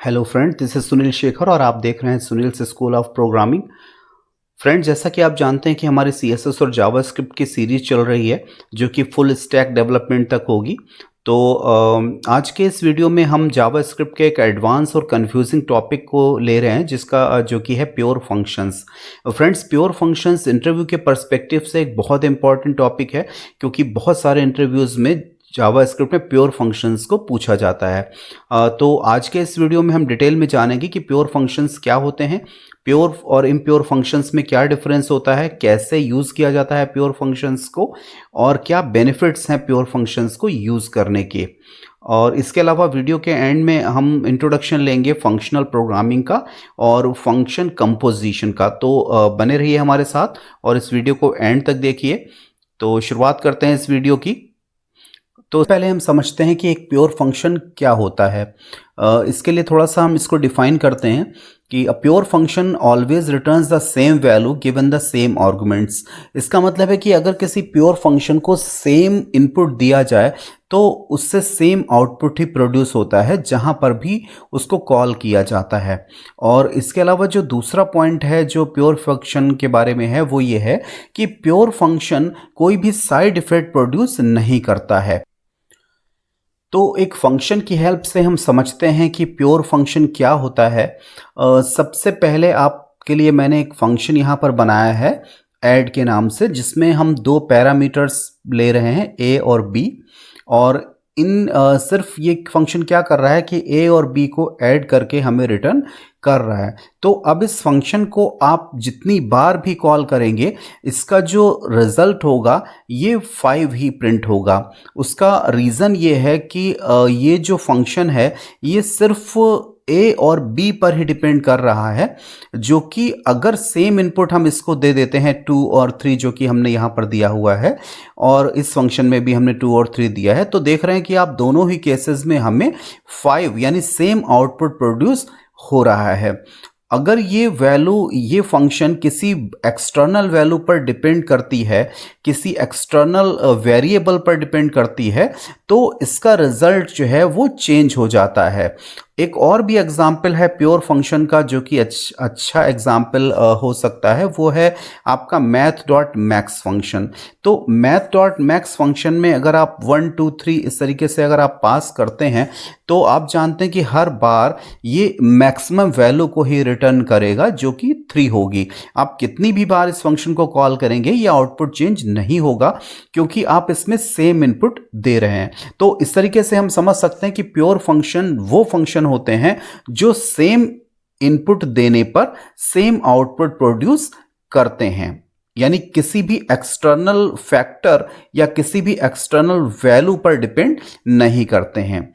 Hello friend, this is Sunil Shekhar और आप देख रहे हैं सुनील से स्कूल ऑफ प्रोग्रामिंग। फ्रेंड, जैसा कि आप जानते हैं कि हमारी सीएसएस और जावास्क्रिप्ट की सीरीज चल रही है जो कि फुल स्टैक डेवलपमेंट तक होगी। तो आज के इस वीडियो में हम जावास्क्रिप्ट के एक एडवांस और कंफ्यूजिंग टॉपिक को ले रहे हैं जिसका जो कि है pure functions. Friends, pure functions interview के पर्सपेक्टिव से एक बहुत इंपॉर्टेंट टॉपिक है क्योंकि बहुत सारे इंटरव्यूज़ में जावास्क्रिप्ट में प्योर फंक्शंस को पूछा जाता है। तो आज के इस वीडियो में हम डिटेल में जानेंगे कि प्योर फंक्शंस क्या होते हैं, प्योर और इम्प्योर फंक्शंस में क्या डिफरेंस होता है, कैसे यूज़ किया जाता है प्योर फंक्शंस को और क्या बेनिफिट्स हैं प्योर फंक्शंस को यूज़ करने के। और इसके अलावा वीडियो के एंड में हम इंट्रोडक्शन लेंगे फंक्शनल प्रोग्रामिंग का और फंक्शन कंपोजिशन का। तो बने रहिए हमारे साथ और इस वीडियो को एंड तक देखिए। तो शुरुआत करते हैं इस वीडियो की। तो पहले हम समझते हैं कि एक प्योर फंक्शन क्या होता है। इसके लिए थोड़ा सा हम इसको डिफाइन करते हैं कि a pure function always returns the same value given the same arguments. इसका मतलब है कि अगर किसी प्योर फंक्शन को सेम इनपुट दिया जाए तो उससे सेम आउटपुट ही प्रोड्यूस होता है जहां पर भी उसको कॉल किया जाता है। और इसके अलावा जो दूसरा पॉइंट है जो प्योर फंक्शन के बारे में है वो ये है कि प्योर फंक्शन कोई भी साइड इफेक्ट प्रोड्यूस नहीं करता है। तो एक फंक्शन की हेल्प से हम समझते हैं कि प्योर फंक्शन क्या होता है। सबसे पहले आपके लिए मैंने एक फंक्शन यहाँ पर बनाया है ऐड के नाम से, जिसमें हम दो पैरामीटर्स ले रहे हैं ए और बी। और सिर्फ ये फंक्शन क्या कर रहा है कि ए और बी को ऐड करके हमें रिटर्न कर रहा है। तो अब इस फंक्शन को आप जितनी बार भी कॉल करेंगे इसका जो रिजल्ट होगा ये 5 ही प्रिंट होगा। उसका रीज़न ये है कि ये जो फंक्शन है ये सिर्फ ए और बी पर ही डिपेंड कर रहा है, जो कि अगर सेम इनपुट हम इसको दे देते हैं 2 और 3 जो कि हमने यहाँ पर दिया हुआ है और इस फंक्शन में भी हमने 2 और 3 दिया है, तो देख रहे हैं कि आप दोनों ही केसेस में हमें 5 यानी सेम आउटपुट प्रोड्यूस हो रहा है। अगर ये फंक्शन किसी एक्सटर्नल वैल्यू पर डिपेंड करती है, किसी एक्सटर्नल वेरिएबल पर डिपेंड करती है, तो इसका रिजल्ट जो है वो चेंज हो जाता है। एक और भी एग्जाम्पल है प्योर फंक्शन का जो कि अच्छा एग्जाम्पल हो सकता है, वो है आपका मैथ डॉट मैक्स फंक्शन। तो मैथ डॉट मैक्स फंक्शन में अगर आप 1 2 3 इस तरीके से अगर आप पास करते हैं तो आप जानते हैं कि हर बार ये मैक्सिमम वैल्यू को ही रिटर्न करेगा जो कि 3 होगी। आप कितनी भी बार इस फंक्शन को कॉल करेंगे ये आउटपुट चेंज नहीं होगा क्योंकि आप इसमें सेम इनपुट दे रहे हैं। तो इस तरीके से हम समझ सकते हैं कि प्योर फंक्शन वो फंक्शन होते हैं जो सेम इनपुट देने पर सेम आउटपुट प्रोड्यूस करते हैं, यानी किसी भी एक्सटर्नल फैक्टर या किसी भी एक्सटर्नल वैल्यू पर डिपेंड नहीं करते हैं।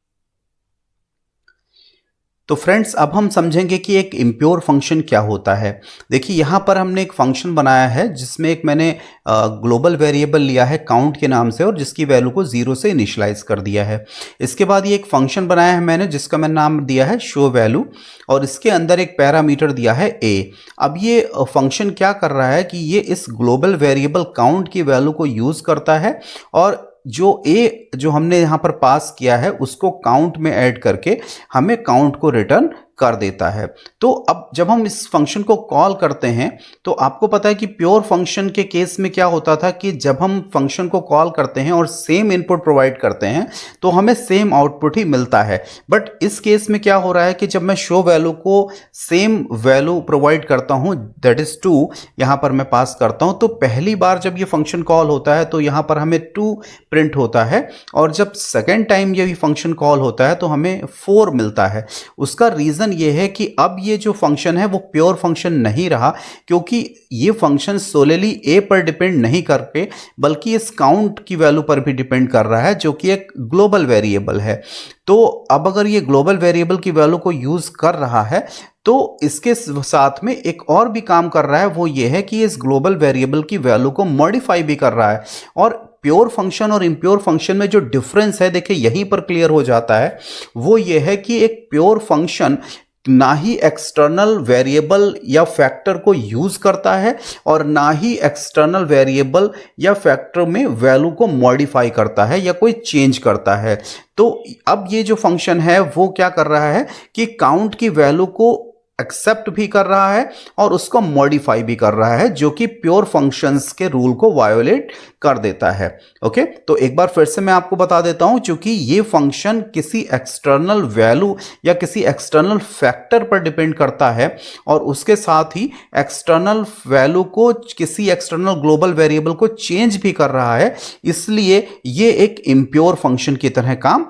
तो फ्रेंड्स, अब हम समझेंगे कि एक इम्प्योर फंक्शन क्या होता है। देखिए, यहाँ पर हमने एक फंक्शन बनाया है जिसमें एक मैंने ग्लोबल वेरिएबल लिया है काउंट के नाम से और जिसकी वैल्यू को 0 से इनिशियलाइज कर दिया है। इसके बाद ये एक फंक्शन बनाया है मैंने जिसका मैंने नाम दिया है शो वैल्यू और इसके अंदर एक पैरामीटर दिया है ए। अब ये फंक्शन क्या कर रहा है कि ये इस ग्लोबल वेरिएबल काउंट की वैल्यू को यूज़ करता है और जो ए जो हमने यहाँ पर पास किया है उसको काउंट में ऐड करके हमें काउंट को रिटर्न कर देता है। तो अब जब हम इस फंक्शन को कॉल करते हैं तो आपको पता है कि प्योर फंक्शन के केस में क्या होता था कि जब हम फंक्शन को कॉल करते हैं और सेम इनपुट प्रोवाइड करते हैं तो हमें सेम आउटपुट ही मिलता है। बट इस केस में क्या हो रहा है कि जब मैं शो वैल्यू को सेम वैल्यू प्रोवाइड करता हूं, दैट इज 2, यहां पर मैं पास करता हूं, तो पहली बार जब ये फंक्शन कॉल होता है तो यहां पर हमें 2 प्रिंट होता है और जब सेकेंड टाइम ये फंक्शन कॉल होता है तो हमें 4 मिलता है। उसका रीजन ये है कि अब ये जो फंक्शन है वो प्योर फंक्शन नहीं रहा क्योंकि ये फंक्शन सोलेली ए पर डिपेंड नहीं करके बल्कि इस काउंट की वैल्यू पर भी डिपेंड कर रहा है जो कि एक ग्लोबल वेरिएबल है। तो अब अगर ये ग्लोबल वेरिएबल की वैल्यू को यूज कर रहा है तो इसके साथ में एक और भी काम कर रहा है, वो ये है कि इस ग्लोबल वेरिएबल की वैल्यू को मॉडिफाई भी कर रहा है। और प्योर फंक्शन और इम्प्योर फंक्शन में जो डिफरेंस है देखिए यहीं पर क्लियर हो जाता है। वो ये है कि एक प्योर फंक्शन ना ही एक्सटर्नल वेरिएबल या फैक्टर को यूज करता है और ना ही एक्सटर्नल वेरिएबल या फैक्टर में वैल्यू को मॉडिफाई करता है या कोई चेंज करता है। तो अब ये जो फंक्शन है वो क्या कर रहा है कि काउंट की वैल्यू को एक्सेप्ट भी कर रहा है और उसको मॉडिफाई भी कर रहा है, जो कि प्योर फंक्शंस के रूल को वायोलेट कर देता है। ओके, तो एक बार फिर से मैं आपको बता देता हूं, क्योंकि ये फंक्शन किसी एक्सटर्नल वैल्यू या किसी एक्सटर्नल फैक्टर पर डिपेंड करता है और उसके साथ ही एक्सटर्नल वैल्यू को किसी एक्सटर्नल ग्लोबल वेरिएबल को चेंज भी कर रहा है, इसलिए ये एक इम्प्योर फंक्शन की तरह काम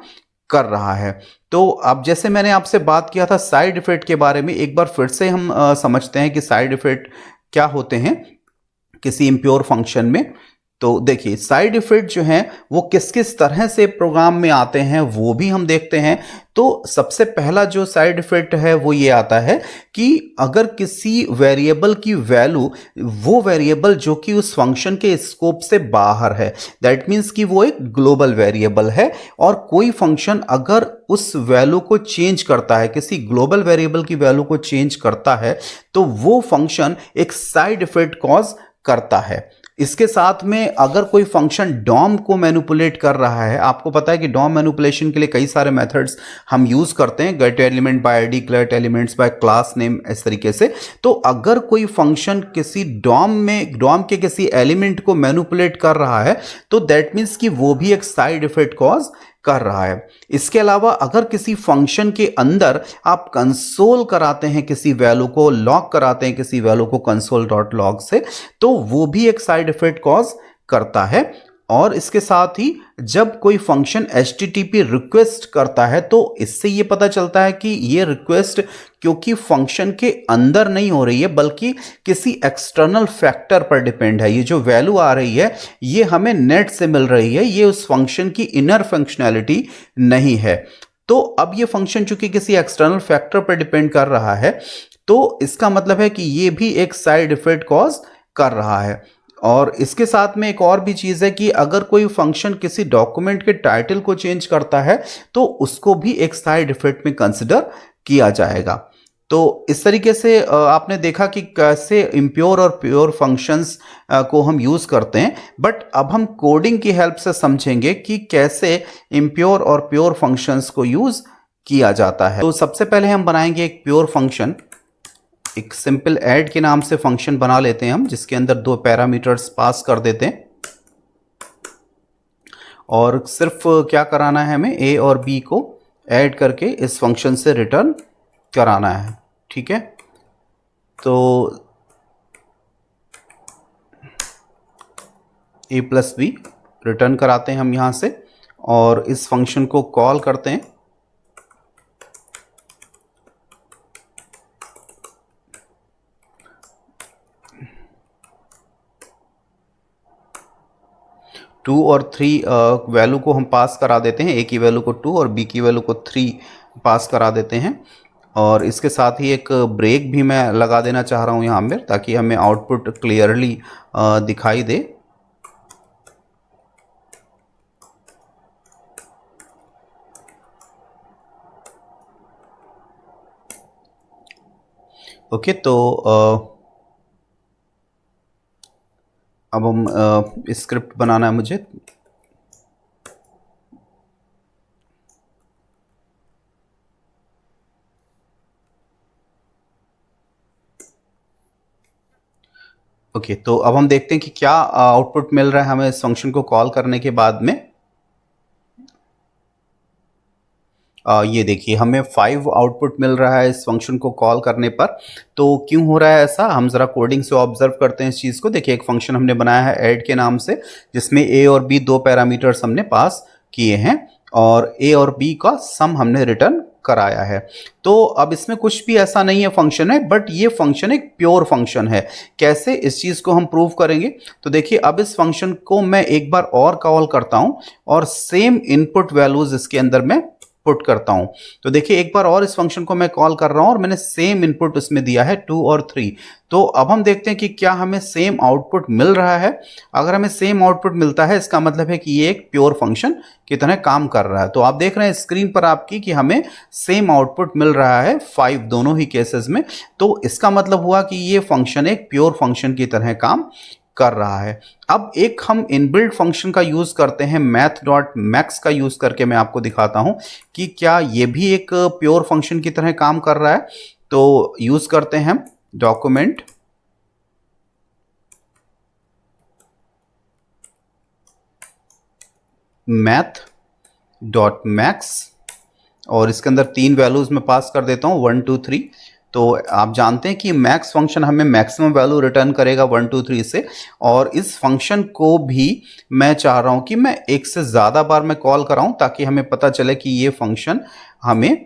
कर रहा है। तो अब जैसे मैंने आपसे बात किया था साइड इफेक्ट के बारे में, एक बार फिर से हम समझते हैं कि साइड इफेक्ट क्या होते हैं किसी इम्प्योर फंक्शन में। तो देखिए, साइड इफेक्ट जो हैं वो किस किस तरह से प्रोग्राम में आते हैं वो भी हम देखते हैं। तो सबसे पहला जो साइड इफेक्ट है वो ये आता है कि अगर किसी वेरिएबल की वैल्यू, वो वेरिएबल जो कि उस फंक्शन के स्कोप से बाहर है, दैट मीन्स कि वो एक ग्लोबल वेरिएबल है, और कोई फंक्शन अगर उस वैल्यू को चेंज करता है, किसी ग्लोबल वेरिएबल की वैल्यू को चेंज करता है, तो वो फंक्शन एक साइड इफेक्ट कॉज करता है। इसके साथ में अगर कोई फंक्शन डॉम को मैनिपुलेट कर रहा है, आपको पता है कि डॉम मैनिपुलेशन के लिए कई सारे मेथड्स हम यूज करते हैं, गेट एलिमेंट बाय आईडी, क्लेट एलिमेंट्स बाय क्लास नेम, इस तरीके से। तो अगर कोई फंक्शन किसी डॉम के किसी एलिमेंट को मैनिपुलेट कर रहा है, तो दैट मीन्स कि वो भी एक साइड इफेक्ट कॉज कर रहा है। इसके अलावा अगर किसी फंक्शन के अंदर आप कंसोल कराते हैं, किसी वैल्यू को लॉग कराते हैं किसी वैल्यू को कंसोल डॉट लॉग से, तो वो भी एक साइड इफेक्ट कॉज करता है। और इसके साथ ही जब कोई फंक्शन HTTP रिक्वेस्ट करता है, तो इससे ये पता चलता है कि ये रिक्वेस्ट क्योंकि फंक्शन के अंदर नहीं हो रही है बल्कि किसी एक्सटर्नल फैक्टर पर डिपेंड है। ये जो वैल्यू आ रही है ये हमें नेट से मिल रही है, ये उस फंक्शन की इनर फंक्शनैलिटी नहीं है। तो अब ये फंक्शन चूंकि किसी एक्सटर्नल फैक्टर पर डिपेंड कर रहा है, तो इसका मतलब है कि ये भी एक साइड इफेक्ट कॉज कर रहा है। और इसके साथ में एक और भी चीज़ है कि अगर कोई फंक्शन किसी डॉक्यूमेंट के टाइटल को चेंज करता है, तो उसको भी एक साइड इफेक्ट में कंसिडर किया जाएगा। तो इस तरीके से आपने देखा कि कैसे इम्प्योर और प्योर फंक्शंस को हम यूज़ करते हैं। बट अब हम कोडिंग की हेल्प से समझेंगे कि कैसे इम्प्योर और प्योर फंक्शंस को यूज़ किया जाता है। तो सबसे पहले हम बनाएंगे एक प्योर फंक्शन, एक सिंपल ऐड के नाम से फंक्शन बना लेते हैं हम, जिसके अंदर 2 पैरामीटर्स पास कर देते हैं और सिर्फ क्या कराना है, हमें a और b को ऐड करके इस फंक्शन से रिटर्न कराना है। ठीक है, तो a + b रिटर्न कराते हैं हम यहाँ से और इस फंक्शन को कॉल करते हैं। टू और 3 वैल्यू को हम पास करा देते हैं, a की वैल्यू को 2 और b की वैल्यू को 3 पास करा देते हैं। और इसके साथ ही एक ब्रेक भी मैं लगा देना चाह रहा हूँ यहाँ पर, ताकि हमें आउटपुट क्लियरली दिखाई दे। ओके, तो अब हम स्क्रिप्ट बनाना है मुझे। ओके, तो अब हम देखते हैं कि क्या आउटपुट मिल रहा है हमें इस फंक्शन को कॉल करने के बाद में। ये देखिए, हमें 5 आउटपुट मिल रहा है इस फंक्शन को कॉल करने पर। तो क्यों हो रहा है ऐसा, हम ज़रा कोडिंग से ऑब्जर्व करते हैं इस चीज़ को। देखिए, एक फंक्शन हमने बनाया है ऐड के नाम से, जिसमें a और b 2 पैरामीटर्स हमने पास किए हैं और a और b का सम हमने रिटर्न कराया है। तो अब इसमें कुछ भी ऐसा नहीं है फंक्शन है, बट ये फंक्शन एक प्योर फंक्शन है। कैसे, इस चीज़ को हम प्रूव करेंगे। तो देखिए, अब इस फंक्शन को मैं एक बार और कॉल करता हूँ और सेम इनपुट वैल्यूज़ इसके अंदर मैं पुट करता हूं। तो देखिए एक बार और इस फंक्शन को मैं कॉल कर रहा हूं और मैंने सेम इनपुट उसमें दिया है 2 और 3। तो अब हम देखते हैं कि क्या हमें सेम आउटपुट मिल रहा है। अगर हमें सेम आउटपुट मिलता है इसका मतलब है कि ये एक प्योर फंक्शन की तरह काम कर रहा है। तो आप देख रहे हैं स्क्रीन पर आपकी कि हमें सेम आउटपुट मिल रहा है 5 दोनों ही केसेस में। तो इसका मतलब हुआ कि ये फंक्शन एक प्योर फंक्शन की तरह काम कर रहा है। अब एक हम इनबिल्ट फंक्शन का यूज करते हैं मैथ डॉट मैक्स का यूज करके मैं आपको दिखाता हूं कि क्या ये भी एक प्योर फंक्शन की तरह काम कर रहा है। तो यूज करते हैं हम डॉक्यूमेंट मैथ डॉट मैक्स और इसके अंदर 3 वैल्यूज में पास कर देता हूं 1 2 3। तो आप जानते हैं कि मैक्स फंक्शन हमें मैक्सिमम वैल्यू रिटर्न करेगा 1 2 3 से। और इस फंक्शन को भी मैं चाह रहा हूं कि मैं एक से ज़्यादा बार मैं कॉल कराऊं ताकि हमें पता चले कि ये फंक्शन हमें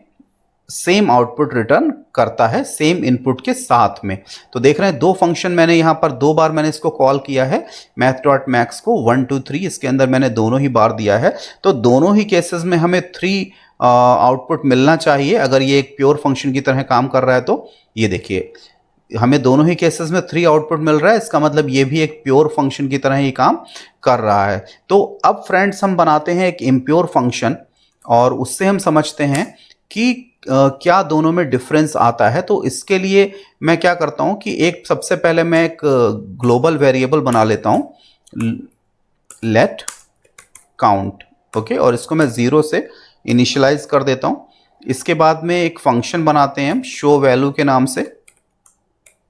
सेम आउटपुट रिटर्न करता है सेम इनपुट के साथ में। तो देख रहे हैं 2 फंक्शन मैंने यहाँ पर 2 बार मैंने इसको कॉल किया है मैथ डॉट मैक्स को 1 2 3 इसके अंदर मैंने दोनों ही बार दिया है। तो दोनों ही केसेस में हमें 3 आउटपुट मिलना चाहिए अगर ये एक प्योर फंक्शन की तरह काम कर रहा है। तो ये देखिए हमें दोनों ही केसेस में 3 आउटपुट मिल रहा है, इसका मतलब ये भी एक प्योर फंक्शन की तरह ही काम कर रहा है। तो अब फ्रेंड्स हम बनाते हैं एक इम्प्योर फंक्शन और उससे हम समझते हैं कि क्या दोनों में डिफरेंस आता है। तो इसके लिए मैं क्या करता हूं कि एक सबसे पहले मैं एक ग्लोबल वेरिएबल बना लेता हूं लेट काउंट। ओके, और इसको मैं 0 से इनिशियलाइज कर देता हूं। इसके बाद में एक फंक्शन बनाते हैं हम शो वैल्यू के नाम से।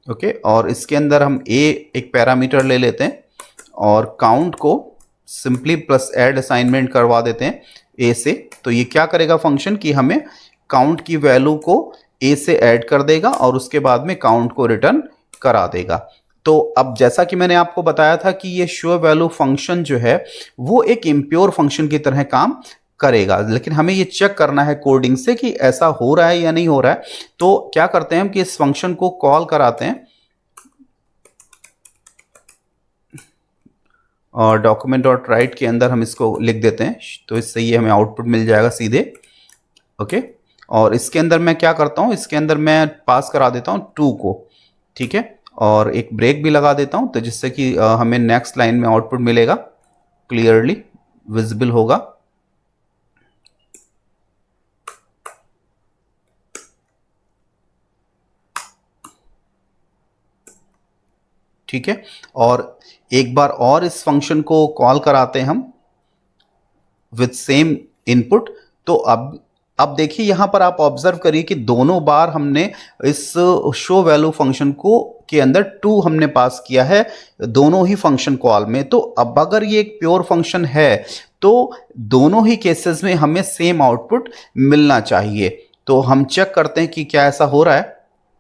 ओके, और इसके अंदर हम एक पैरामीटर ले लेते हैं और काउंट को सिंपली प्लस ऐड असाइनमेंट करवा देते हैं ए से। तो ये क्या करेगा फंक्शन कि हमें काउंट की वैल्यू को ए से ऐड कर देगा और उसके बाद में काउंट को रिटर्न करा देगा। तो अब जैसा कि मैंने आपको बताया था कि ये शो वैल्यू फंक्शन जो है वो एक इम्प्योर फंक्शन की तरह काम करेगा, लेकिन हमें ये चेक करना है कोडिंग से कि ऐसा हो रहा है या नहीं हो रहा है। तो क्या करते हैं हम कि इस फंक्शन को कॉल कराते हैं और डॉक्यूमेंट डॉट राइट के अंदर हम इसको लिख देते हैं। तो इससे ये हमें आउटपुट मिल जाएगा सीधे। ओके, और इसके अंदर मैं क्या करता हूं, इसके अंदर मैं पास करा देता हूं 2 को। ठीक है, और एक ब्रेक भी लगा देता हूं तो जिससे कि हमें नेक्स्ट लाइन में आउटपुट मिलेगा, क्लियरली विजिबल होगा। ठीक है, और एक बार और इस फंक्शन को कॉल कराते हैं हम विथ सेम इनपुट। तो अब देखिए यहां पर आप ऑब्जर्व करिए कि दोनों बार हमने इस शो वैल्यू फंक्शन को के अंदर 2 हमने पास किया है दोनों ही फंक्शन कॉल में। तो अब अगर ये एक प्योर फंक्शन है तो दोनों ही केसेस में हमें सेम आउटपुट मिलना चाहिए। तो हम चेक करते हैं कि क्या ऐसा हो रहा है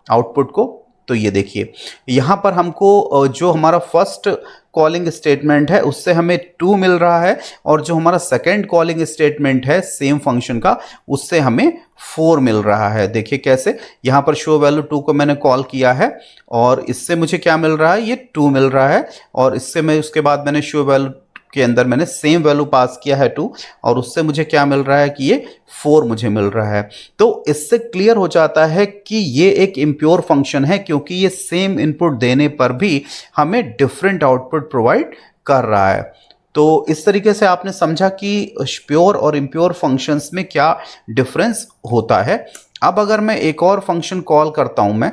आउटपुट को। तो ये देखिए यहां पर हमको जो हमारा फर्स्ट कॉलिंग स्टेटमेंट है उससे हमें 2 मिल रहा है और जो हमारा सेकंड कॉलिंग स्टेटमेंट है सेम फंक्शन का उससे हमें 4 मिल रहा है। देखिए कैसे यहां पर शो वैल्यू 2 को मैंने कॉल किया है और इससे मुझे क्या मिल रहा है, ये 2 मिल रहा है। और इससे मैं उसके बाद मैंने शो वैल्यू के अंदर मैंने सेम वैल्यू पास किया है 2 और उससे मुझे क्या मिल रहा है कि ये 4 मुझे मिल रहा है। तो इससे क्लियर हो जाता है कि ये एक इम्प्योर फंक्शन है क्योंकि ये सेम इनपुट देने पर भी हमें डिफरेंट आउटपुट प्रोवाइड कर रहा है। तो इस तरीके से आपने समझा कि प्योर और इम्प्योर फंक्शंस में क्या डिफरेंस होता है। अब अगर मैं एक और फंक्शन कॉल करता हूं मैं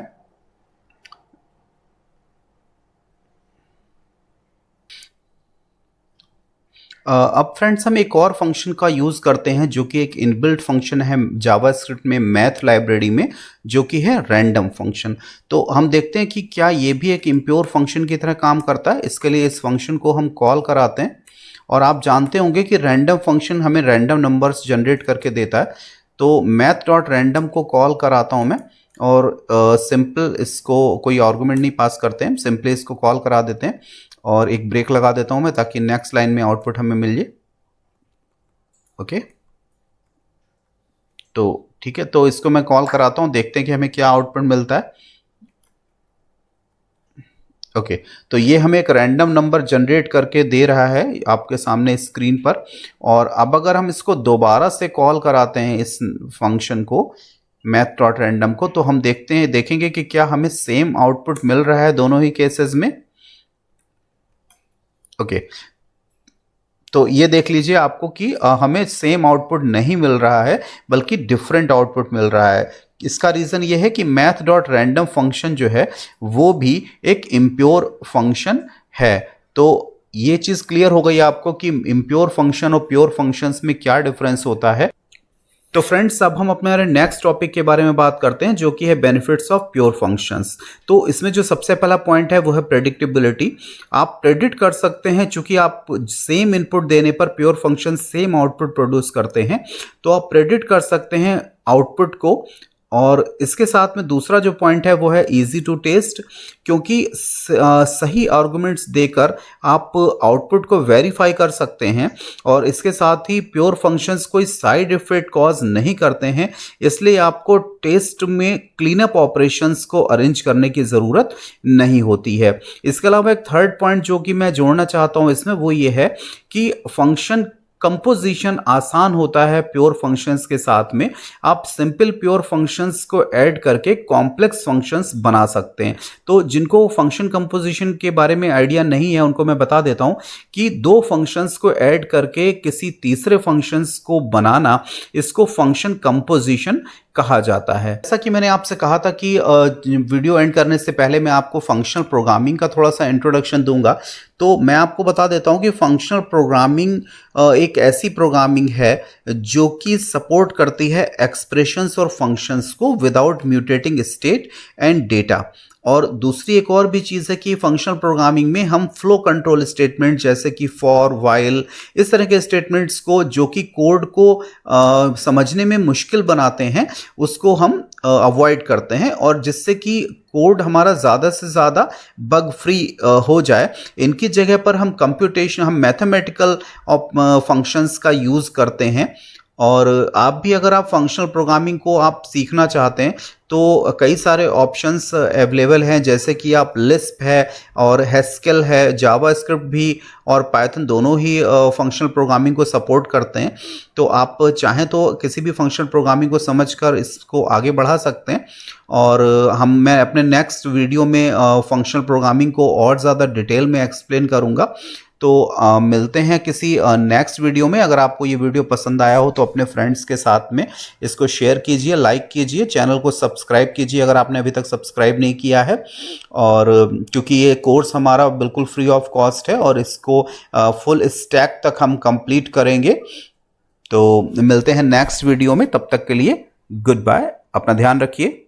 अब फ्रेंड्स हम एक और फंक्शन का यूज़ करते हैं जो कि एक इनबिल्ट फंक्शन है जावास्क्रिप्ट में मैथ लाइब्रेरी में, जो कि है रैंडम फंक्शन। तो हम देखते हैं कि क्या ये भी एक इम्प्योर फंक्शन की तरह काम करता है। इसके लिए इस फंक्शन को हम कॉल कराते हैं और आप जानते होंगे कि रैंडम फंक्शन हमें रैंडम नंबर्स जनरेट करके देता है। तो मैथ डॉट रैंडम को कॉल कराता हूँ मैं और सिंपल इसको कोई आर्गुमेंट नहीं पास करते हैं, सिंपली इसको कॉल करा देते हैं और एक ब्रेक लगा देता हूं मैं ताकि नेक्स्ट लाइन में आउटपुट हमें मिल जाए। ओके, तो ठीक है, तो इसको मैं कॉल कराता हूं, देखते हैं कि हमें क्या आउटपुट मिलता है। ओके तो ये हमें एक रैंडम नंबर जनरेट करके दे रहा है आपके सामने स्क्रीन पर। और अब अगर हम इसको दोबारा से कॉल कराते हैं इस फंक्शन को मैथ डॉट रैंडम को, तो हम देखेंगे कि क्या हमें सेम आउटपुट मिल रहा है दोनों ही केसेस में। ओके तो ये देख लीजिए आपको कि हमें सेम आउटपुट नहीं मिल रहा है बल्कि डिफरेंट आउटपुट मिल रहा है। इसका रीज़न ये है कि मैथ डॉट रैंडम फंक्शन जो है वो भी एक इम्प्योर फंक्शन है। तो ये चीज़ क्लियर हो गई आपको कि इम्प्योर फंक्शन और प्योर फंक्शंस में क्या डिफरेंस होता है। तो फ्रेंड्स अब हम अपने नेक्स्ट टॉपिक के बारे में बात करते हैं जो कि है बेनिफिट्स ऑफ प्योर फंक्शंस। तो इसमें जो सबसे पहला पॉइंट है वो है प्रेडिक्टेबिलिटी। आप प्रेडिक्ट कर सकते हैं, चूंकि आप सेम इनपुट देने पर pure function same output produce करते हैं, तो आप प्रेडिक्ट कर सकते हैं आउटपुट को। और इसके साथ में दूसरा जो पॉइंट है वो है इजी टू टेस्ट, क्योंकि सही आर्गुमेंट्स देकर आप आउटपुट को वेरीफाई कर सकते हैं। और इसके साथ ही प्योर फंक्शंस कोई साइड इफेक्ट कॉज नहीं करते हैं, इसलिए आपको टेस्ट में क्लीनअप ऑपरेशंस को अरेंज करने की ज़रूरत नहीं होती है। इसके अलावा एक थर्ड पॉइंट जो कि मैं जोड़ना चाहता हूँ इसमें वो ये है कि फंक्शन कंपोजिशन आसान होता है प्योर फंक्शंस के साथ में। आप सिंपल प्योर फंक्शंस को ऐड करके कॉम्प्लेक्स फंक्शंस बना सकते हैं। तो जिनको फंक्शन कंपोजिशन के बारे में आइडिया नहीं है उनको मैं बता देता हूं कि दो फंक्शंस को ऐड करके किसी तीसरे फंक्शंस को बनाना, इसको फंक्शन कंपोजिशन कहा जाता है। जैसा कि मैंने आपसे कहा था कि वीडियो एंड करने से पहले मैं आपको फंक्शनल प्रोग्रामिंग का थोड़ा सा इंट्रोडक्शन दूंगा। तो मैं आपको बता देता हूं कि फंक्शनल प्रोग्रामिंग एक ऐसी प्रोग्रामिंग है जो कि सपोर्ट करती है एक्सप्रेशंस और फंक्शंस को without mutating state and data. और दूसरी एक और भी चीज़ है कि फंक्शनल प्रोग्रामिंग में हम फ्लो कंट्रोल स्टेटमेंट जैसे कि फॉर, वाइल, इस तरह के स्टेटमेंट्स को जो कि कोड को समझने में मुश्किल बनाते हैं उसको हम अवॉइड करते हैं, और जिससे कि कोड हमारा ज़्यादा से ज़्यादा बग फ्री हो जाए। इनकी जगह पर हम हम मैथमेटिकल फंक्शंस का यूज़ करते हैं। और आप भी अगर आप फंक्शनल प्रोग्रामिंग को आप सीखना चाहते हैं तो कई सारे ऑप्शंस अवेलेबल हैं, जैसे कि आप लिस्प है और हैस्केल है, जावास्क्रिप्ट भी और पाइथन दोनों ही फंक्शनल प्रोग्रामिंग को सपोर्ट करते हैं। तो आप चाहें तो किसी भी फंक्शनल प्रोग्रामिंग को समझकर इसको आगे बढ़ा सकते हैं। और मैं अपने नेक्स्ट वीडियो में फंक्शनल प्रोग्रामिंग को और ज़्यादा डिटेल में एक्सप्लेन करूँगा। तो मिलते हैं किसी नेक्स्ट वीडियो में। अगर आपको ये वीडियो पसंद आया हो तो अपने फ्रेंड्स के साथ में इसको शेयर कीजिए, लाइक कीजिए, चैनल को सब्सक्राइब कीजिए अगर आपने अभी तक सब्सक्राइब नहीं किया है। और क्योंकि ये कोर्स हमारा बिल्कुल फ्री ऑफ कॉस्ट है और इसको फुल स्टैक तक हम कंप्लीट करेंगे। तो मिलते हैं नेक्स्ट वीडियो में, तब तक के लिए गुड बाय, अपना ध्यान रखिए।